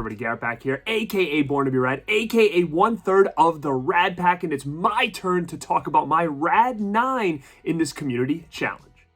everybody? Garrett back here, aka Born to Be Rad, aka 1/3 of the Radpack, and it's my turn to talk about my Rad 9 in this community challenge.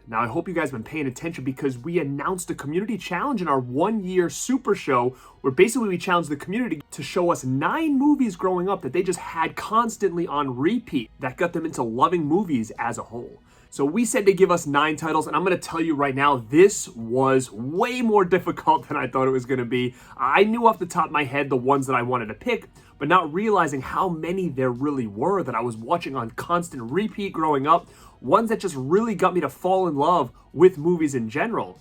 Now, I hope you guys have been paying attention because we announced a community challenge in our 1-year super show where basically we challenged the community to show us 9 movies growing up that they just had constantly on repeat that got them into loving movies as a whole. So we said to give us 9 titles, and I'm going to tell you right now, this was way more difficult than I thought it was going to be. I knew off the top of my head the ones that I wanted to pick, but not realizing how many there really were that I was watching on constant repeat growing up, ones that just really got me to fall in love with movies in general.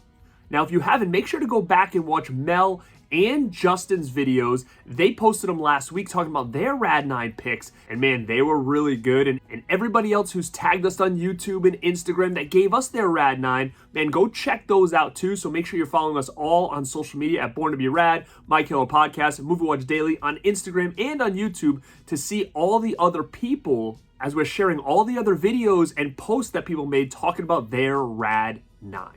Now, if you haven't, make sure to go back and watch Mel and Justin's videos. They posted them last week talking about their Rad 9 picks, and man, they were really good. And everybody else who's tagged us on YouTube and Instagram that gave us their Rad 9, man, go check those out too. So make sure you're following us all on social media at Born to Be Rad, My Killer Podcast, Movie Watch Daily on Instagram and on YouTube to see all the other people as we're sharing all the other videos and posts that people made talking about their Rad 9.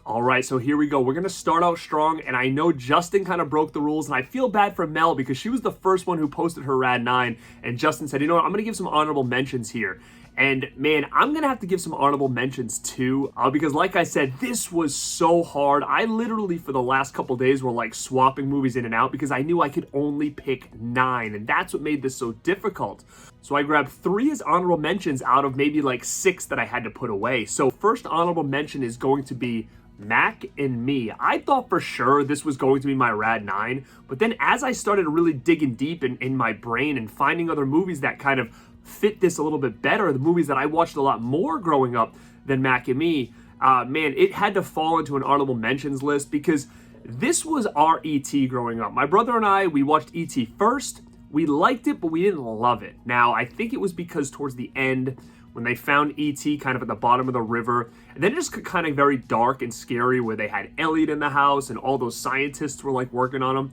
All right, so here we go. We're going to start out strong, and I know Justin kind of broke the rules, and I feel bad for Mel because she was the first one who posted her Rad 9, and Justin said, you know what, I'm going to give some honorable mentions here. And man, I'm going to have to give some honorable mentions too, because like I said, this was so hard. I literally, for the last couple days, were like swapping movies in and out because I knew I could only pick 9, and that's what made this so difficult. So I grabbed 3 as honorable mentions out of maybe like 6 that I had to put away. So first honorable mention is going to be Mac and Me. I thought for sure this was going to be my Rad 9, but then as I started really digging deep in my brain and finding other movies that kind of fit this a little bit better, the movies that I watched a lot more growing up than Mac and Me, man, it had to fall into an honorable mentions list because this was our E.T. growing up. My brother and I, we watched E.T. first. We liked it, but we didn't love it. Now, I think it was because towards the end, when they found E.T. kind of at the bottom of the river, and then it just got kind of very dark and scary where they had Elliot in the house and all those scientists were like working on him.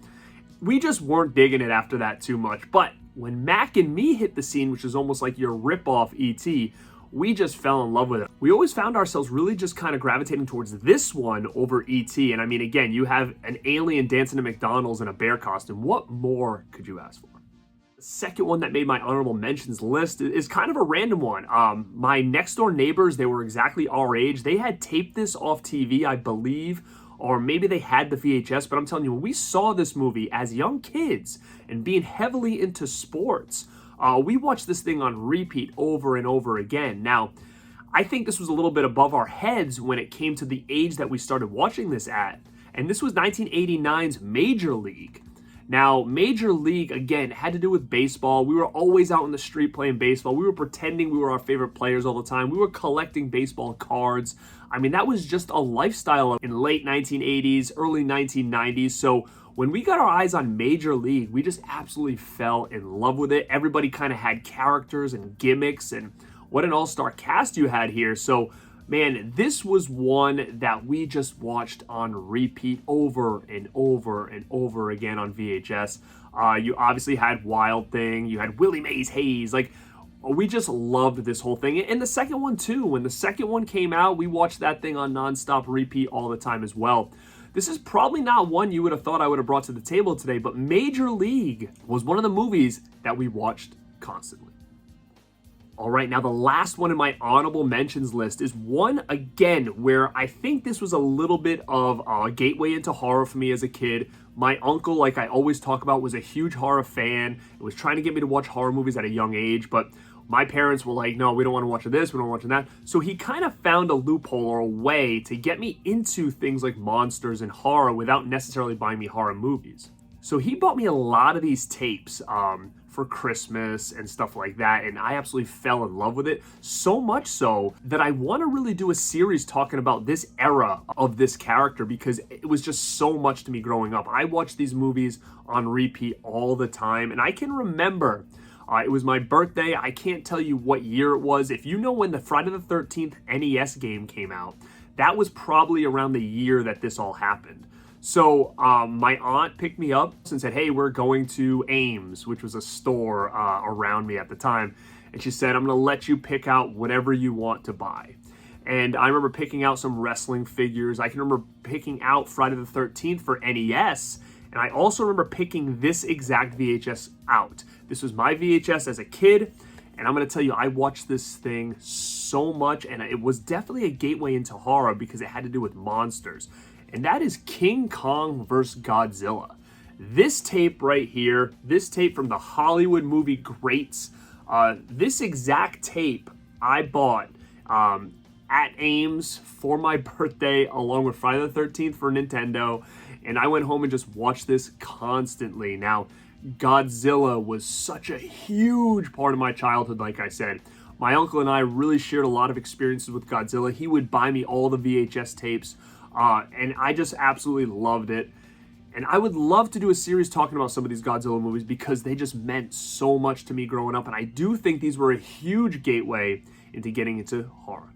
We just weren't digging it after that too much. But when Mac and Me hit the scene, which is almost like your rip-off E.T., we just fell in love with it. We always found ourselves really just kind of gravitating towards this one over E.T. And I mean, again, you have an alien dancing at McDonald's in a bear costume. What more could you ask for? Second one that made my honorable mentions list is kind of a random one. My next door neighbors, they were exactly our age. They had taped this off TV, I believe, or maybe they had the VHS, but I'm telling you, when we saw this movie as young kids and being heavily into sports, we watched this thing on repeat over and over again. Now, I think this was a little bit above our heads when it came to the age that we started watching this at, and this was 1989's Major League. Now, Major League, again, had to do with baseball. We were always out in the street playing baseball. We were pretending we were our favorite players all the time. We were collecting baseball cards. I mean, that was just a lifestyle in late 1980s, early 1990s. So when we got our eyes on Major League, we just absolutely fell in love with it. Everybody kind of had characters and gimmicks, and what an all-star cast you had here. So man, this was one that we just watched on repeat over and over and over again on VHS. You obviously had Wild Thing, you had Willie Mays Hayes, like we just loved this whole thing. And the second one too, when the second one came out, we watched that thing on nonstop repeat all the time as well. This is probably not one you would have thought I would have brought to the table today, but Major League was one of the movies that we watched constantly. All right, now the last one in my honorable mentions list is one, again, where I think this was a little bit of a gateway into horror for me as a kid. My uncle, like I always talk about, was a huge horror fan. He was trying to get me to watch horror movies at a young age, but my parents were like, no, we don't want to watch this, we don't want to watch that. So he kind of found a loophole or a way to get me into things like monsters and horror without necessarily buying me horror movies. So he bought me a lot of these tapes for Christmas and stuff like that, and I absolutely fell in love with it, so much so that I want to really do a series talking about this era of this character because it was just so much to me growing up. I watched these movies on repeat all the time, and I can remember it was my birthday. I can't tell you what year it was. If you know when the Friday the 13th NES game came out, that was probably around the year that this all happened. So my aunt picked me up and said, hey, we're going to Ames, which was a store around me at the time. And she said, I'm going to let you pick out whatever you want to buy. And I remember picking out some wrestling figures. I can remember picking out Friday the 13th for NES. And I also remember picking this exact VHS out. This was my VHS as a kid, and I'm gonna tell you, I watched this thing so much, and it was definitely a gateway into horror because it had to do with monsters. And that is King Kong vs. Godzilla. This tape right here, this tape from the Hollywood movie greats, this exact tape I bought at Ames for my birthday along with Friday the 13th for Nintendo, and I went home and just watched this constantly. Now, Godzilla was such a huge part of my childhood, like I said. My uncle and I really shared a lot of experiences with Godzilla. He would buy me all the VHS tapes, and I just absolutely loved it. And I would love to do a series talking about some of these Godzilla movies because they just meant so much to me growing up, and I do think these were a huge gateway into getting into horror.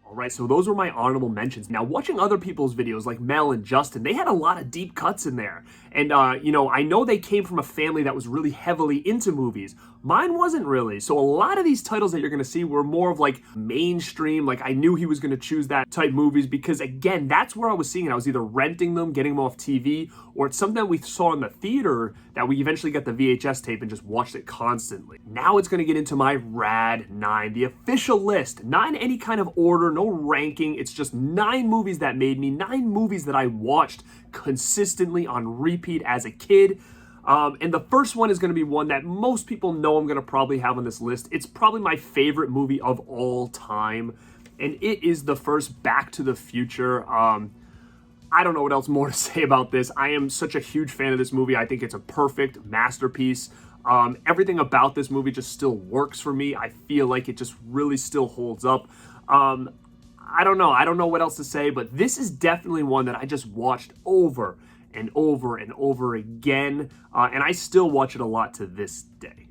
All right, so those were my honorable mentions. Now, watching other people's videos like Mel and Justin, they had a lot of deep cuts in there. And, you know, I know they came from a family that was really heavily into movies. Mine wasn't really. So a lot of these titles that you're going to see were more of like mainstream. Like I knew he was going to choose that type movies because, again, that's where I was seeing it. I was either renting them, getting them off TV, or it's something that we saw in the theater that we eventually got the VHS tape and just watched it constantly. Now it's going to get into my Rad 9, the official list. Not in any kind of order, no ranking. It's just 9 movies that made me, 9 movies that I watched consistently on repeat as a kid. And the first one is going to be one that most people know I'm going to probably have on this list. It's probably my favorite movie of all time, and it is the first Back to the Future. I don't know what else more to say about this. I am such a huge fan of this movie. I think it's a perfect masterpiece. Everything about this movie just still works for me. I feel like it just really still holds up. I don't know what else to say, but this is definitely one that I just watched over and over and over again, and I still watch it a lot to this day.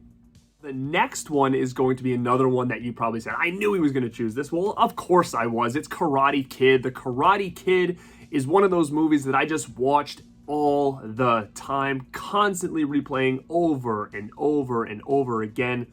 The next one is going to be another one that you probably said, I knew he was going to choose this. Well, of course I was. It's Karate Kid. The Karate Kid is one of those movies that I just watched all the time, constantly replaying over and over and over again.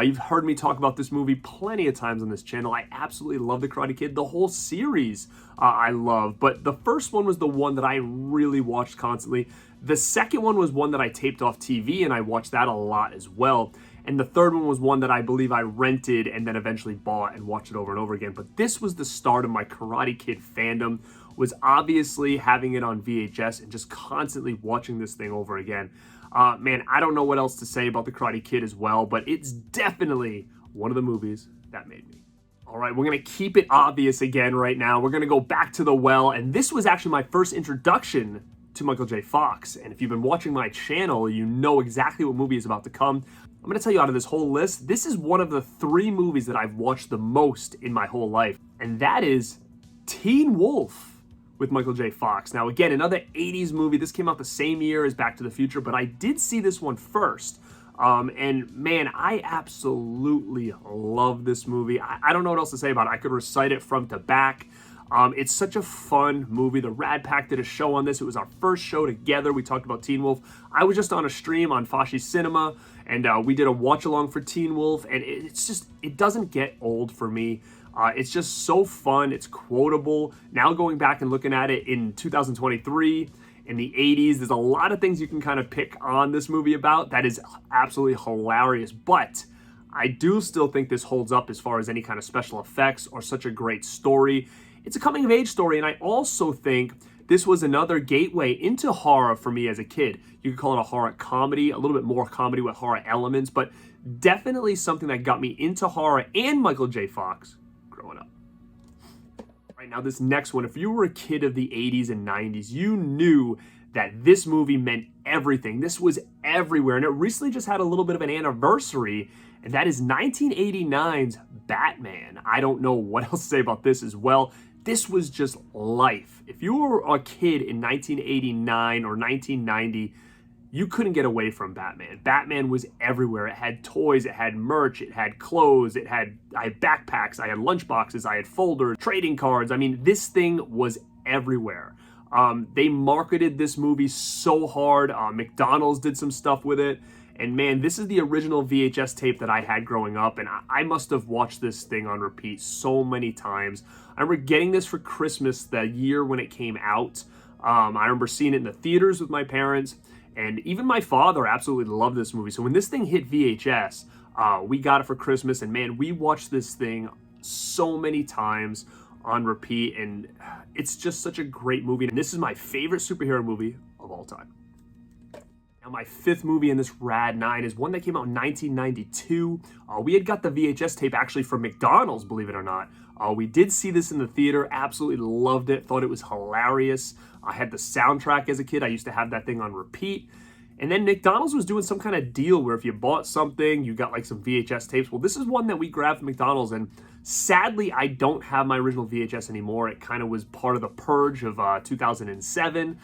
You've heard me talk about this movie plenty of times on this channel. I absolutely love The Karate Kid. The whole series I love. But the first one was the one that I really watched constantly. The second one was one that I taped off TV, and I watched that a lot as well. And the third one was one that I believe I rented and then eventually bought and watched it over and over again. But this was the start of my Karate Kid fandom, was obviously having it on VHS and just constantly watching this thing over again. Man, I don't know what else to say about The Karate Kid as well, but it's definitely one of the movies that made me. All right, we're going to keep it obvious again right now. We're going to go back to the well, and this was actually my first introduction to Michael J. Fox. And if you've been watching my channel, you know exactly what movie is about to come. I'm going to tell you, out of this whole list, this is one of the 3 movies that I've watched the most in my whole life, and that is Teen Wolf with Michael J. Fox. Now, again, another 80s movie. This came out the same year as Back to the Future, but I did see this one first. And man, I absolutely love this movie. I don't know what else to say about it. I could recite it front to back. It's such a fun movie. The Radpack did a show on this. It was our first show together. We talked about Teen Wolf. I was just on a stream on Fashi Cinema, and we did a watch along for Teen Wolf, and it doesn't get old for me. It's just so fun. It's quotable. Now going back and looking at it in 2023, in the 80s, there's a lot of things you can kind of pick on this movie about that is absolutely hilarious. But I do still think this holds up as far as any kind of special effects or such a great story. It's a coming of age story, and I also think this was another gateway into horror for me as a kid. You could call it a horror comedy, a little bit more comedy with horror elements, but definitely something that got me into horror and Michael J. Fox growing up. Right now, this next one, if you were a kid of the 80s and 90s, you knew that this movie meant everything. This was everywhere, and it recently just had a little bit of an anniversary, and that is 1989's Batman. I don't know what else to say about this as well. This was just life. If you were a kid in 1989 or 1990, you couldn't get away from Batman. Batman was everywhere. It had toys, it had merch, it had clothes, I had backpacks, I had lunchboxes, I had folders, trading cards. I mean, this thing was everywhere. They marketed this movie so hard. McDonald's did some stuff with it. And man, this is the original VHS tape that I had growing up, and I must have watched this thing on repeat so many times. I remember getting this for Christmas the year when it came out. I remember seeing it in the theaters with my parents, and even my father absolutely loved this movie. So when this thing hit VHS, we got it for Christmas, and man, we watched this thing so many times on repeat, and it's just such a great movie. And this is my favorite superhero movie of all time. Now, my fifth movie in this Rad 9 is one that came out in 1992. We had got the VHS tape actually from McDonald's, believe it or not. We did see this in the theater, absolutely loved it, thought it was hilarious. I had the soundtrack as a kid. I used to have that thing on repeat. And then McDonald's was doing some kind of deal where if you bought something, you got like some VHS tapes. Well, this is one that we grabbed from McDonald's, and sadly, I don't have my original VHS anymore. It kind of was part of the purge of 2007.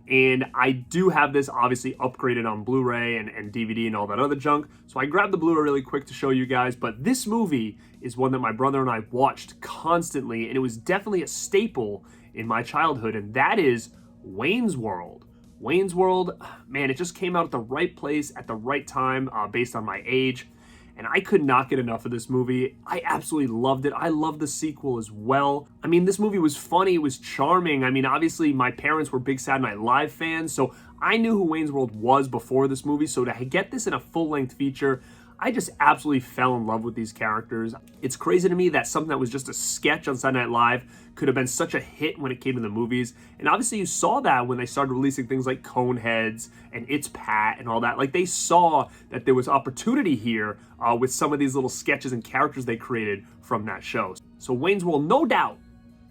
And I do have this obviously upgraded on Blu-ray and DVD and all that other junk. So I grabbed the Blu-ray really quick to show you guys. But this movie is one that my brother and I watched constantly, and it was definitely a staple in my childhood, and that is Wayne's World. Wayne's World, man, it just came out at the right place at the right time based on my age. And I could not get enough of this movie. I absolutely loved it. I loved the sequel as well. I mean, this movie was funny. It was charming. I mean, obviously, my parents were big Saturday Night Live fans, so I knew who Wayne's World was before this movie. So to get this in a full-length feature, I just absolutely fell in love with these characters. It's crazy to me that something that was just a sketch on Saturday Night Live could have been such a hit when it came to the movies. And obviously you saw that when they started releasing things like Coneheads and It's Pat and all that. Like, they saw that there was opportunity here with some of these little sketches and characters they created from that show. So Wayne's World, no doubt,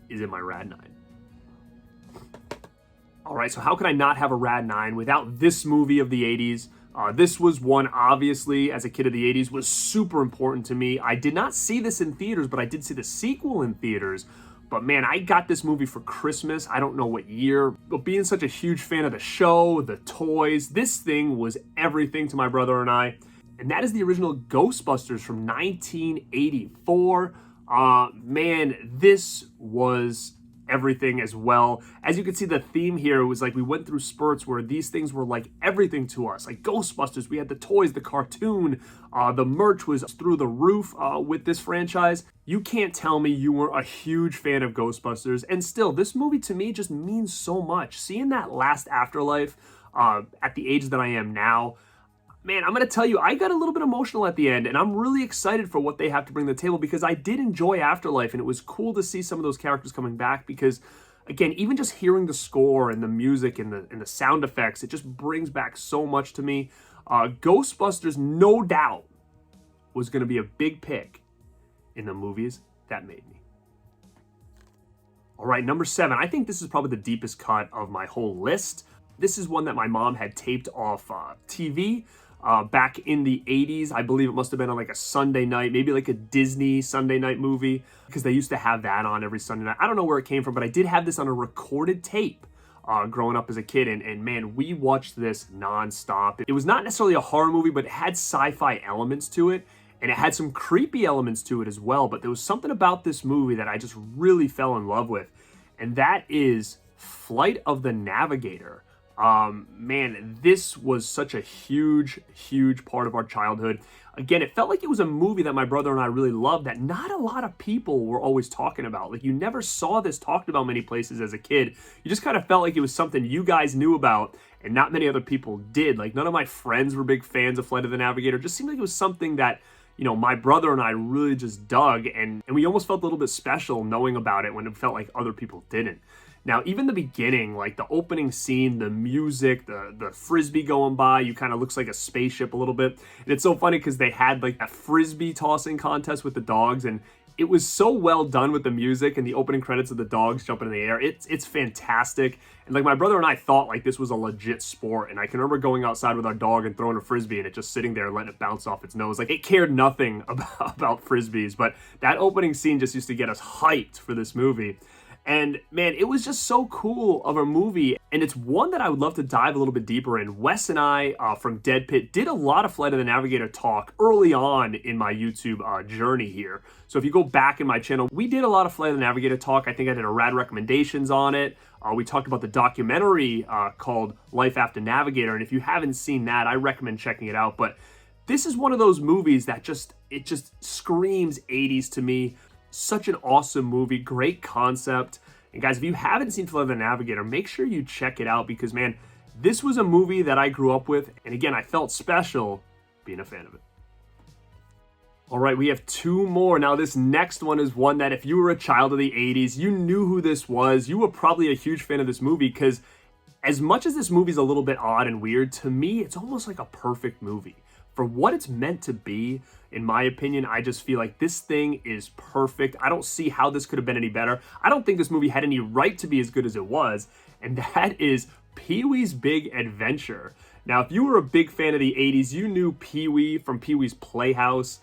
is in my Rad 9. All right, so how could I not have a Rad 9 without this movie of the 80s? This was one, obviously, as a kid of the 80s, was super important to me. I did not see this in theaters, but I did see the sequel in theaters. But man, I got this movie for Christmas. I don't know what year, but being such a huge fan of the show, the toys, this thing was everything to my brother and I. And that is the original Ghostbusters from 1984. Man, this was everything as well. As you can see, the theme here was like we went through spurts where these things were like everything to us. Like Ghostbusters, we had the toys, the cartoon, the merch was through the roof with this franchise. You can't tell me you weren't a huge fan of Ghostbusters. And still, this movie to me just means so much. Seeing that last afterlife at the age that I am now, man, I'm going to tell you, I got a little bit emotional at the end, and I'm really excited for what they have to bring to the table because I did enjoy Afterlife, and it was cool to see some of those characters coming back because, again, even just hearing the score and the music and the sound effects, it just brings back so much to me. Ghostbusters, no doubt, was going to be a big pick in the movies that made me. All right, number 7. I think this is probably the deepest cut of my whole list. This is one that my mom had taped off TV. Back in the 80s. I believe it must have been on like a Sunday night, maybe like a Disney Sunday night movie, because they used to have that on every Sunday night. I don't know where it came from, but I did have this on a recorded tape growing up as a kid, and man, we watched this nonstop. It was not necessarily a horror movie, but it had sci-fi elements to it, and it had some creepy elements to it as well, but there was something about this movie that I just really fell in love with, and that is Flight of the Navigator. Man, this was such a huge part of our childhood. Again, it felt like it was a movie that my brother and I really loved that not a lot of people were always talking about. Like, you never saw this talked about many places as a kid. You just kind of felt like it was something you guys knew about and not many other people did. Like, none of my friends were big fans of Flight of the Navigator. It just seemed like it was something that, you know, my brother and I really just dug, and we almost felt a little bit special knowing about it when it felt like other people didn't. Now, even the beginning, like the opening scene, the music, the frisbee going by, you kind of looks like a spaceship a little bit. And it's so funny because they had like a frisbee tossing contest with the dogs, and it was so well done with the music and the opening credits of the dogs jumping in the air. It's fantastic. And like my brother and I thought like this was a legit sport. And I can remember going outside with our dog and throwing a frisbee and it just sitting there and letting it bounce off its nose. Like, it cared nothing about frisbees, but that opening scene just used to get us hyped for this movie. And man, it was just so cool of a movie, and it's one that I would love to dive a little bit deeper in. Wes and I from Dead Pit did a lot of Flight of the Navigator talk early on in my YouTube journey here. So if you go back in my channel, we did a lot of Flight of the Navigator talk. I think I did a rad recommendations on it. We talked about the documentary called Life After Navigator, and if you haven't seen that, I recommend checking it out. But this is one of those movies that just screams 80s to me. Such an awesome movie, great concept. And guys, if you haven't seen Flight of the Navigator, make sure you check it out because, man, this was a movie that I grew up with. And again, I felt special being a fan of it. All right, we have two more. Now, this next one is one that if you were a child of the 80s, you knew who this was. You were probably a huge fan of this movie because as much as this movie's a little bit odd and weird, to me, it's almost like a perfect movie. For what it's meant to be, in my opinion, I just feel like this thing is perfect. I don't see how this could have been any better. I don't think this movie had any right to be as good as it was, and that is Pee-wee's Big Adventure. Now, if you were a big fan of the 80s, you knew Pee-wee from Pee-wee's Playhouse.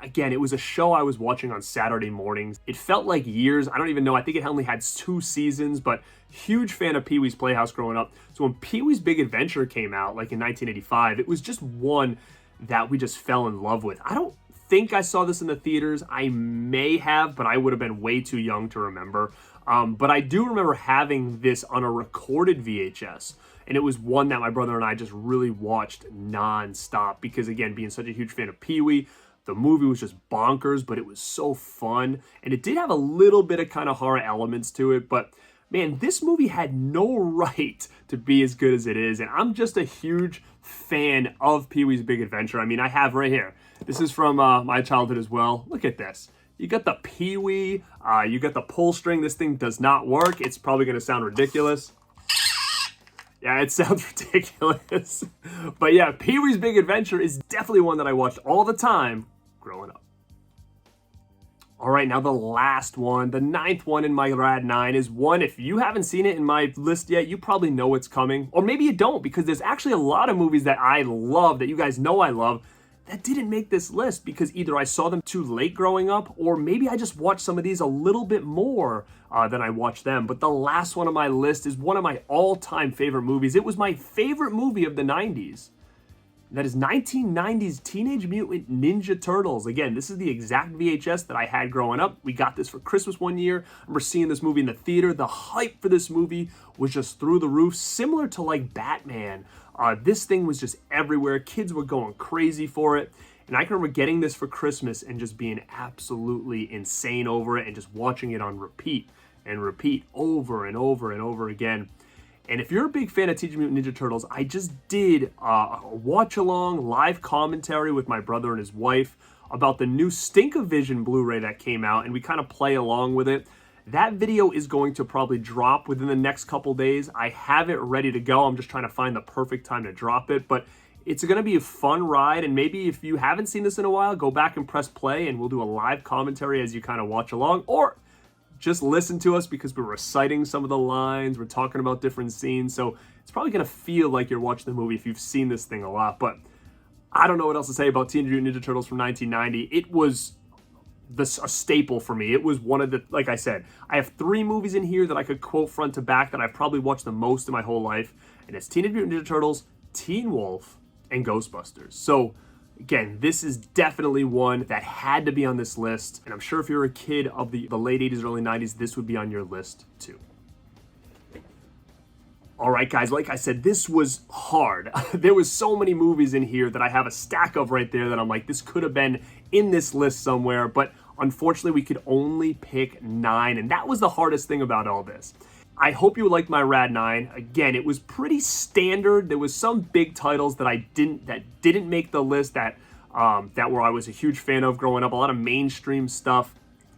Again, it was a show I was watching on Saturday mornings. It felt like years. I don't even know. I think it only had 2 seasons, but huge fan of Pee-wee's Playhouse growing up. So when Pee-wee's Big Adventure came out, like in 1985, it was just one that we just fell in love with. I don't think I saw this in the theaters. I may have, but I would have been way too young to remember. But I do remember having this on a recorded VHS. And it was one that my brother and I just really watched nonstop because, again, being such a huge fan of Pee-wee, the movie was just bonkers, but it was so fun. And it did have a little bit of kind of horror elements to it. But, man, this movie had no right to be as good as it is. And I'm just a huge fan of Pee-wee's Big Adventure. I mean, I have right here. This is from my childhood as well. Look at this. You got the Pee-wee. You got the pull string. This thing does not work. It's probably going to sound ridiculous. Yeah, it sounds ridiculous. But yeah, Pee-wee's Big Adventure is definitely one that I watched all the time growing up. All right, now the last one, the 9th one in my Rad 9 is one, if you haven't seen it in my list yet, you probably know it's coming. Or maybe you don't, because there's actually a lot of movies that I love, that you guys know I love, that didn't make this list because either I saw them too late growing up, or maybe I just watched some of these a little bit more than I watched them. But the last one on my list is one of my all-time favorite movies. It was my favorite movie of the 90s. That is 1990's Teenage Mutant Ninja Turtles. Again, this is the exact VHS that I had growing up. We got this for Christmas one year. I remember seeing this movie in the theater. The hype for this movie was just through the roof, similar to like Batman. This thing was just everywhere. Kids were going crazy for it. And I can remember getting this for Christmas and just being absolutely insane over it and just watching it on repeat and repeat over and over and over again. And if you're a big fan of Teenage Mutant Ninja Turtles, I just did a watch-along live commentary with my brother and his wife about the new Stink-O-Vision Blu-ray that came out, and we kind of play along with it. That video is going to probably drop within the next couple days. I have it ready to go. I'm just trying to find the perfect time to drop it, but it's going to be a fun ride, and maybe if you haven't seen this in a while, go back and press play, and we'll do a live commentary as you kind of watch along, or just listen to us because we're reciting some of the lines, we're talking about different scenes, so it's probably going to feel like you're watching the movie if you've seen this thing a lot. But I don't know what else to say about Teenage Mutant Ninja Turtles from 1990. It was a staple for me. It was one of the, like I said, I have 3 movies in here that I could quote front to back that I've probably watched the most in my whole life, and it's Teenage Mutant Ninja Turtles, Teen Wolf, and Ghostbusters. So again, this is definitely one that had to be on this list, and I'm sure if you're a kid of the late 80s, early 90s, this would be on your list too. All right, guys, like I said, this was hard. There was so many movies in here that I have a stack of right there that I'm like, this could have been in this list somewhere, but unfortunately, we could only pick 9, and that was the hardest thing about all this. I hope you liked my Rad 9. Again, it was pretty standard. There was some big titles that didn't make the list that I was a huge fan of growing up, a lot of mainstream stuff.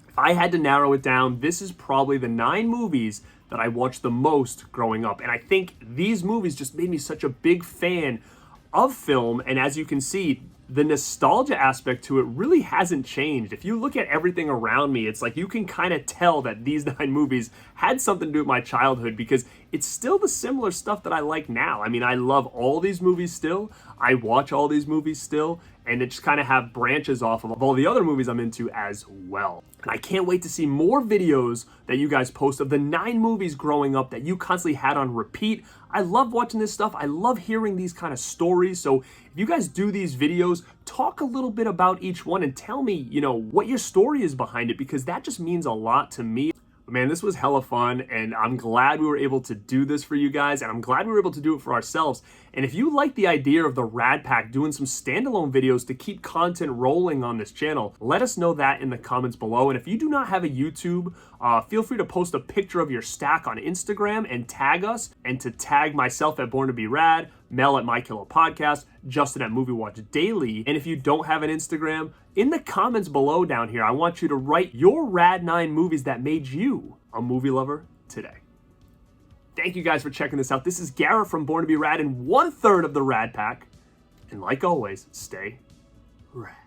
If I had to narrow it down, this is probably the 9 movies that I watched the most growing up. And I think these movies just made me such a big fan of film. And as you can see, the nostalgia aspect to it really hasn't changed. If you look at everything around me, it's like you can kind of tell that these 9 movies had something to do with my childhood because it's still the similar stuff that I like now. I mean, I love all these movies still. I watch all these movies still, and it just kind of have branches off of all the other movies I'm into as well. And I can't wait to see more videos that you guys post of the 9 movies growing up that you constantly had on repeat. I love watching this stuff. I love hearing these kind of stories. So if you guys do these videos, talk a little bit about each one and tell me, what your story is behind it, because that just means a lot to me. Man, this was hella fun, and I'm glad we were able to do this for you guys, and I'm glad we were able to do it for ourselves. And if you like the idea of the Radpack doing some standalone videos to keep content rolling on this channel, let us know that in the comments below. And if you do not have a YouTube, feel free to post a picture of your stack on Instagram and tag us, and to tag myself at Born to Be Rad, Mel at My Killer Podcast, Justin at Movie Watch Daily. And if you don't have an Instagram, in the comments below down here, I want you to write your Rad 9 movies that made you a movie lover today. Thank you guys for checking this out. This is Garrett from Born to Be Rad and 1/3 of the Radpack. And like always, stay rad.